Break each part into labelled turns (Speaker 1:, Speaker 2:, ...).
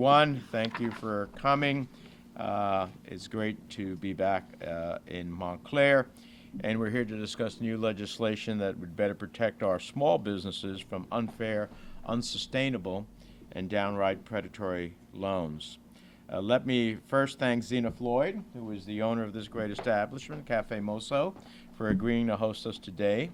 Speaker 1: One, thank you for coming. It's great to be back in Montclair, and we're here to discuss new legislation that would better protect our small businesses from unfair, unsustainable, and downright predatory loans. Let me first thank Zena Floyd, who is the owner of this great establishment, Cafe Moso, for agreeing to host us today.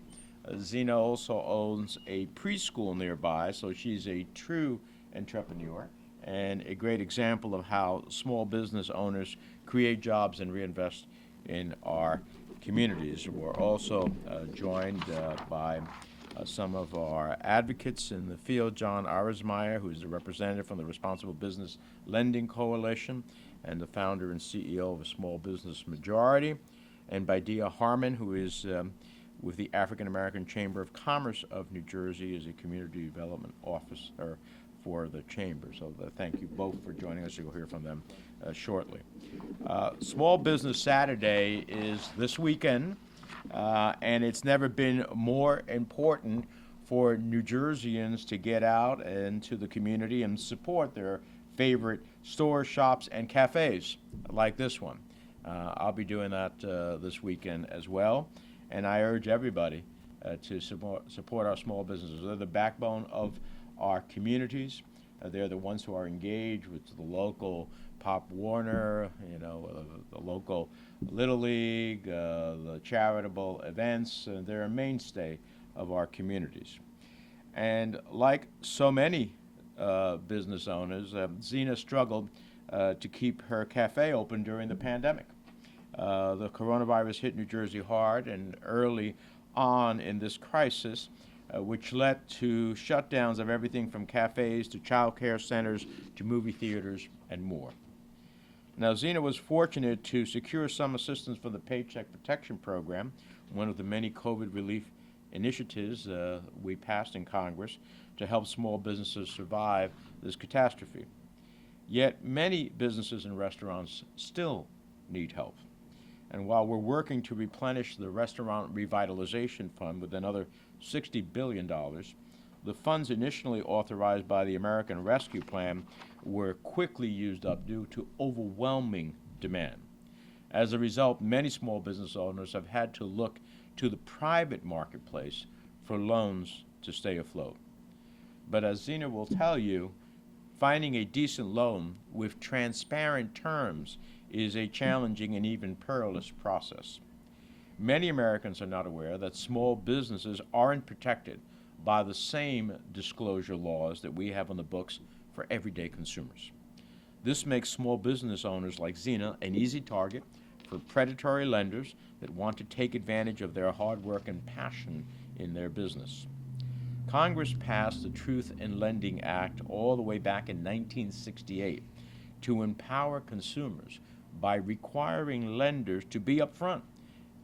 Speaker 1: Zena also owns a preschool nearby, so she's a true entrepreneur and a great example of how small business owners create jobs and reinvest in our communities. We're also joined by some of our advocates in the field, John Arizmeyer, who's the representative from the Responsible Business Lending Coalition and the founder and CEO of a Small Business Majority, and by Dia Harmon, who is with the African American Chamber of Commerce of New Jersey as a community development officer for the chamber. So thank you both for joining us. You'll hear from them shortly. Small Business Saturday is this weekend, and it's never been more important for New Jerseyans to get out into the community and support their favorite stores, shops, and cafes like this one. I'll be doing that this weekend as well, and I urge everybody to support our small businesses. They're the backbone of our communities. They're the ones who are engaged with the local Pop Warner, the local Little League, the charitable events. They're a mainstay of our communities. And like so many business owners, Zena struggled to keep her cafe open during the pandemic. The coronavirus hit New Jersey hard and early on in this crisis, which led to shutdowns of everything from cafes to child care centers to movie theaters and more. Now, Zena was fortunate to secure some assistance from the Paycheck Protection Program, one of the many COVID relief initiatives we passed in Congress to help small businesses survive this catastrophe. Yet, many businesses and restaurants still need help. And while we're working to replenish the Restaurant Revitalization Fund with another $60 billion, the funds initially authorized by the American Rescue Plan were quickly used up due to overwhelming demand. As a result, many small business owners have had to look to the private marketplace for loans to stay afloat. But as Zena will tell you, finding a decent loan with transparent terms is a challenging and even perilous process. Many Americans are not aware that small businesses aren't protected by the same disclosure laws that we have on the books for everyday consumers. This makes small business owners like Zena an easy target for predatory lenders that want to take advantage of their hard work and passion in their business. Congress passed the Truth in Lending Act all the way back in 1968 to empower consumers by requiring lenders to be upfront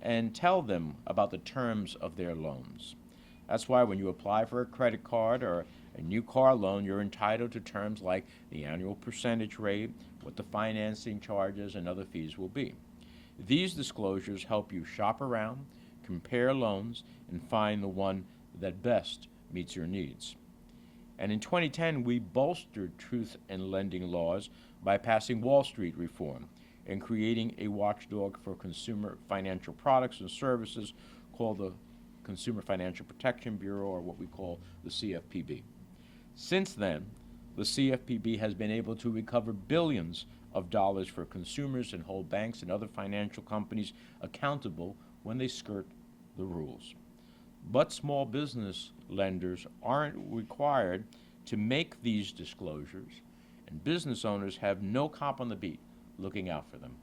Speaker 1: and tell them about the terms of their loans. That's why when you apply for a credit card or a new car loan, you're entitled to terms like the annual percentage rate, what the financing charges, and other fees will be. These disclosures help you shop around, compare loans, and find the one that best meets your needs. And in 2010, we bolstered truth in lending laws by passing Wall Street reform and creating a watchdog for consumer financial products and services called the Consumer Financial Protection Bureau, or what we call the CFPB. Since then, the CFPB has been able to recover billions of dollars for consumers and hold banks and other financial companies accountable when they skirt the rules. But small business lenders aren't required to make these disclosures, and business owners have no cop on the beat looking out for them.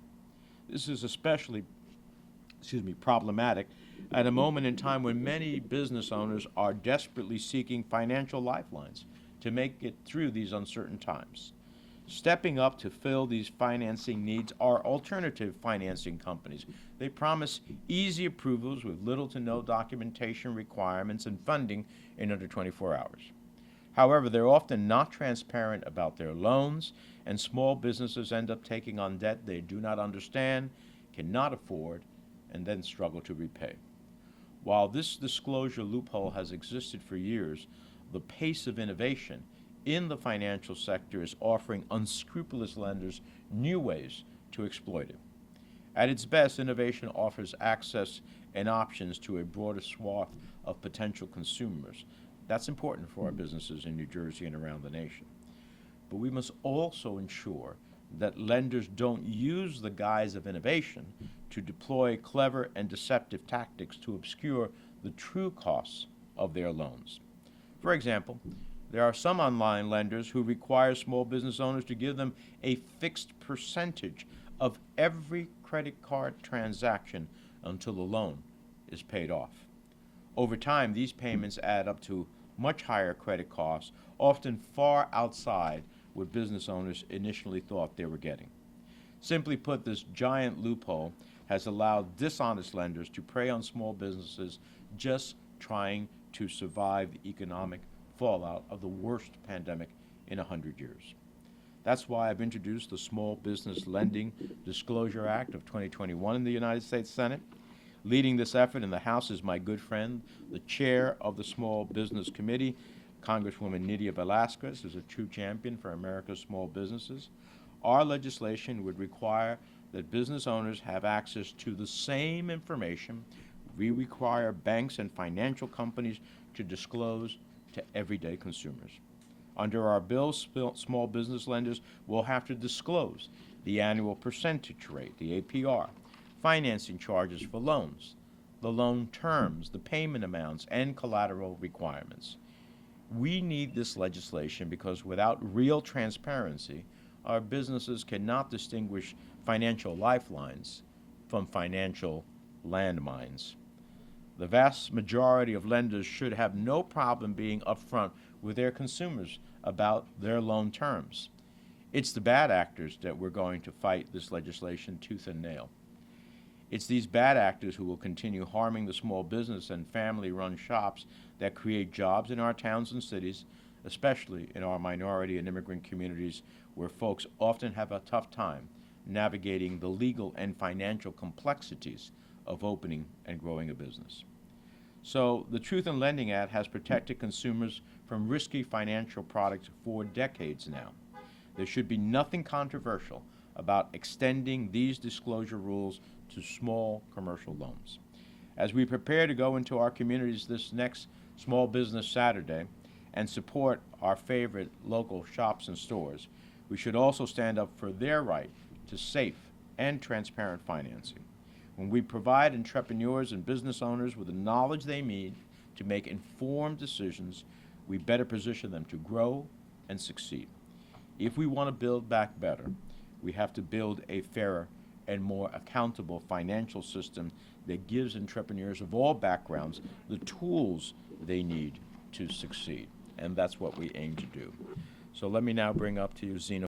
Speaker 1: This is especially problematic at a moment in time when many business owners are desperately seeking financial lifelines to make it through these uncertain times. Stepping up to fill these financing needs are alternative financing companies. They promise easy approvals with little to no documentation requirements and funding in under 24 hours. However, they're often not transparent about their loans, and small businesses end up taking on debt they do not understand, cannot afford, and then struggle to repay. While this disclosure loophole has existed for years, the pace of innovation in the financial sector is offering unscrupulous lenders new ways to exploit it. At its best, innovation offers access and options to a broader swath of potential consumers. That's important for our businesses in New Jersey and around the nation. But we must also ensure that lenders don't use the guise of innovation to deploy clever and deceptive tactics to obscure the true costs of their loans. For example, there are some online lenders who require small business owners to give them a fixed percentage of every credit card transaction until the loan is paid off. Over time, these payments add up to much higher credit costs, often far outside what business owners initially thought they were getting. Simply put, this giant loophole has allowed dishonest lenders to prey on small businesses just trying to survive the economic fallout of the worst pandemic in 100 years. That's why I've introduced the Small Business Lending Disclosure Act of 2021 in the United States Senate. Leading this effort in the House is my good friend, the chair of the Small Business Committee, Congresswoman Nydia Velasquez, who's a true champion for America's small businesses. Our legislation would require that business owners have access to the same information we require banks and financial companies to disclose to everyday consumers. Under our bill, small business lenders will have to disclose the annual percentage rate, the APR, financing charges for loans, the loan terms, the payment amounts, and collateral requirements. We need this legislation because without real transparency, our businesses cannot distinguish financial lifelines from financial landmines. The vast majority of lenders should have no problem being upfront with their consumers about their loan terms. It's the bad actors that we're going to fight this legislation tooth and nail. It's these bad actors who will continue harming the small business and family-run shops that create jobs in our towns and cities, especially in our minority and immigrant communities where folks often have a tough time navigating the legal and financial complexities of opening and growing a business. So the Truth in Lending Act has protected consumers from risky financial products for decades now. There should be nothing controversial about extending these disclosure rules to small commercial loans. As we prepare to go into our communities this next Small Business Saturday and support our favorite local shops and stores, we should also stand up for their right to safe and transparent financing. When we provide entrepreneurs and business owners with the knowledge they need to make informed decisions, we better position them to grow and succeed. If we want to build back better, we have to build a fairer and more accountable financial system that gives entrepreneurs of all backgrounds the tools they need to succeed. And that's what we aim to do. So let me now bring up to you Zena